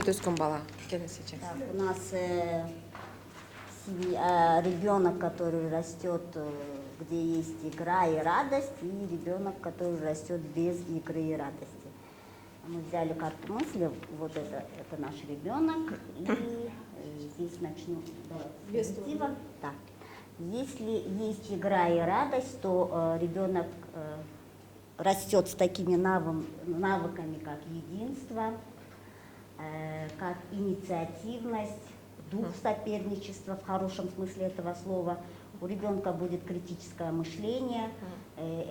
Так, у нас ребенок, который растет, где есть игра и радость, и ребенок, который растет без игры и радости. Мы взяли карту мысли, вот это наш ребенок, и здесь начну с позитива. Да. Если есть игра и радость, то ребенок растет с такими навыками, как единство, как инициативность, дух соперничества в хорошем смысле этого слова. У ребенка будет критическое мышление,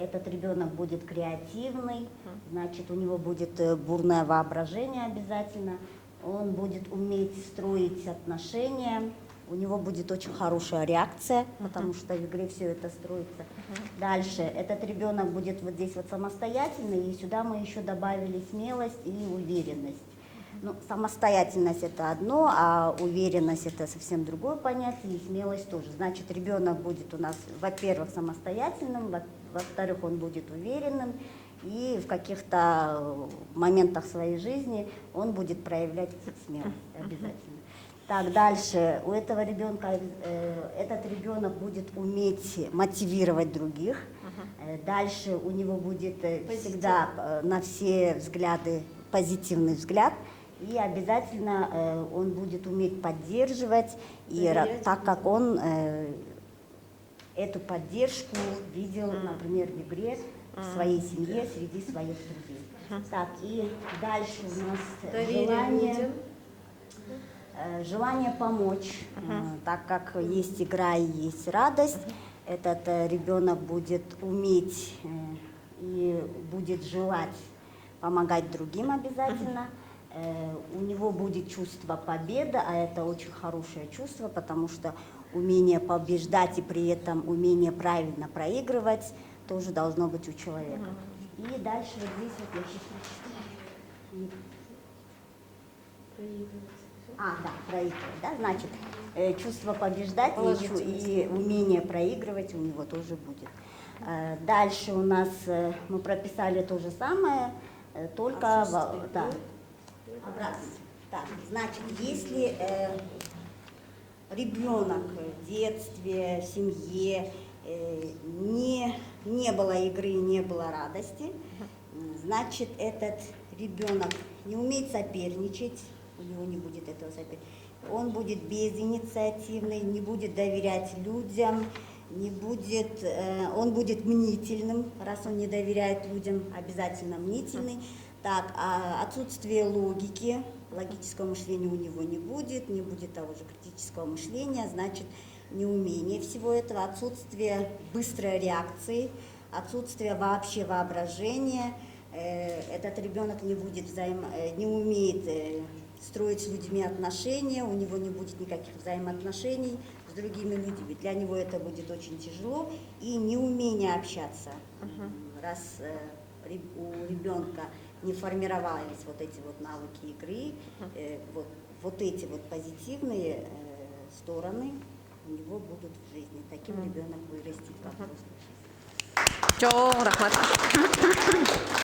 этот ребенок будет креативный, значит, у него будет бурное воображение обязательно, он будет уметь строить отношения, у него будет очень хорошая реакция, потому что в игре все это строится. Дальше, этот ребенок будет вот здесь вот самостоятельный, и сюда мы еще добавили смелость и уверенность. Ну, самостоятельность это одно, а уверенность это совсем другое понятие, и смелость тоже. Значит, ребенок будет у нас, во-первых, самостоятельным, во-вторых, он будет уверенным, и в каких-то моментах своей жизни он будет проявлять смелость обязательно. Так, дальше, у этого ребенка, этот ребенок будет уметь мотивировать других, дальше у него будет всегда на все взгляды позитивный взгляд, и обязательно он будет уметь поддерживать, и так как он эту поддержку видел, например, в игре, в своей семье, среди своих друзей. Так, и дальше у нас желание помочь, так как есть игра и есть радость, этот ребенок будет уметь и будет желать помогать другим обязательно. У него будет чувство победы, а это очень хорошее чувство, потому что умение побеждать и при этом умение правильно проигрывать тоже должно быть у человека. И дальше вот здесь вот я сейчас прочитаю. Проигрывать, да, значит, чувство побеждать и умение проигрывать у него тоже будет. Дальше у нас мы прописали то же самое, только обратно. Так, значит, если ребенок в детстве, в семье не было игры, не было радости, значит, этот ребенок не умеет соперничать, у него не будет этого соперничать, он будет безинициативный, не будет доверять людям, он будет мнительным, раз он не доверяет людям, обязательно мнительный. Так, отсутствие логики, логического мышления у него не будет того же критического мышления, значит, неумение всего этого, отсутствие быстрой реакции, отсутствие вообще воображения. Этот ребенок не умеет строить с людьми отношения, у него не будет никаких взаимоотношений с другими людьми. Для него это будет очень тяжело, и неумение общаться. Раз у ребенка не формировались вот эти вот навыки игры, вот эти вот позитивные стороны у него будут в жизни. Таким ребенок вырастет во взрослой жизни.